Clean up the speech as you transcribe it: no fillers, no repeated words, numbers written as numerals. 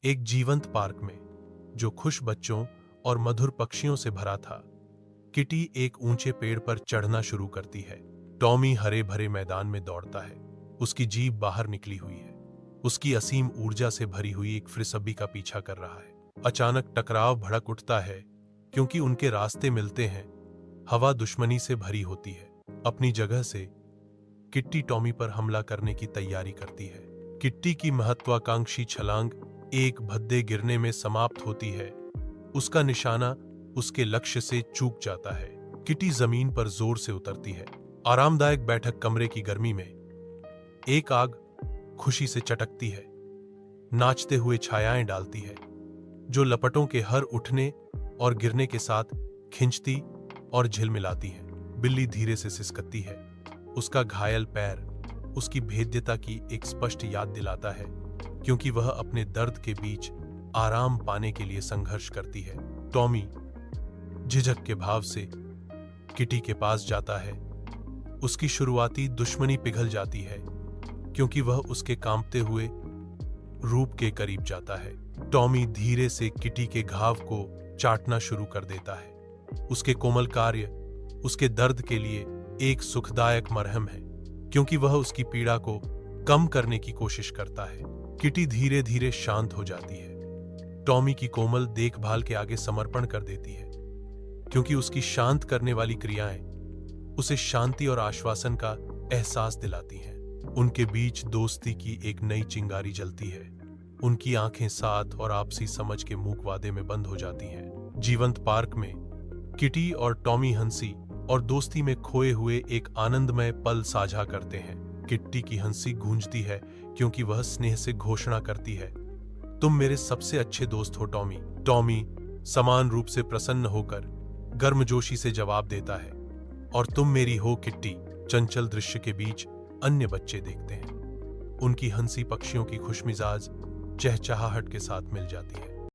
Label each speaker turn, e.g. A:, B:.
A: एक जीवंत पार्क में जो खुश बच्चों और मधुर पक्षियों से भरा था, किटी एक ऊंचे पेड़ पर चढ़ना शुरू करती है। टॉमी हरे भरे मैदान में दौड़ता है, उसकी जीभ बाहर निकली हुई है। उसकी असीम ऊर्जा से भरी हुई एक फ्रिस्बी का पीछा कर रहा है। अचानक टकराव भड़क उठता है, क्योंकि उनके रास्ते मिलते हैं। हवा दुश्मनी से भरी होती है। अपनी जगह से किट्टी टॉमी पर हमला करने की तैयारी करती है। किट्टी की महत्वाकांक्षी छलांग एक भद्दे गिरने में समाप्त होती है। उसका निशाना उसके लक्ष्य से चूक जाता है। किटी जमीन पर जोर से उतरती है। आरामदायक बैठक कमरे की गर्मी में एक आग खुशी से चटकती है, नाचते हुए छायाएं डालती है, जो लपटों के हर उठने और गिरने के साथ खिंचती और झिलमिलाती है। बिल्ली धीरे से सिसकती है। उसका घायल पैर उसकी भेद्यता की एक स्पष्ट याद दिलाता है, क्योंकि वह अपने दर्द के बीच आराम पाने के लिए संघर्ष करती है। टॉमी झिझक के भाव से किटी के पास जाता है। उसकी शुरुआती दुश्मनी पिघल जाती है, क्योंकि वह उसके कांपते हुए रूप के करीब जाता है। टॉमी धीरे से किटी के घाव को चाटना शुरू कर देता है। उसके कोमल कार्य उसके दर्द के लिए एक सुखदायक मरहम है, क्योंकि वह उसकी पीड़ा को कम करने की कोशिश करता है। किटी धीरे धीरे शांत हो जाती है। टॉमी की कोमल देखभाल के आगे समर्पण कर देती है, क्योंकि उसकी शांत करने वाली क्रियाएं उसे शांति और आश्वासन का एहसास दिलाती हैं। उनके बीच दोस्ती की एक नई चिंगारी जलती है। उनकी आंखें साथ और आपसी समझ के मूक वादे में बंद हो जाती हैं। जीवंत पार्क में किटी और टॉमी हंसी और दोस्ती में खोए हुए एक आनंदमय पल साझा करते हैं। किट्टी की हंसी गूंजती है, क्योंकि वह स्नेह से घोषणा करती है, तुम मेरे सबसे अच्छे दोस्त हो टॉमी। टॉमी समान रूप से प्रसन्न होकर गर्मजोशी से जवाब देता है, और तुम मेरी हो किट्टी। चंचल दृश्य के बीच अन्य बच्चे देखते हैं। उनकी हंसी पक्षियों की खुशमिजाज चहचहाहट के साथ मिल जाती है।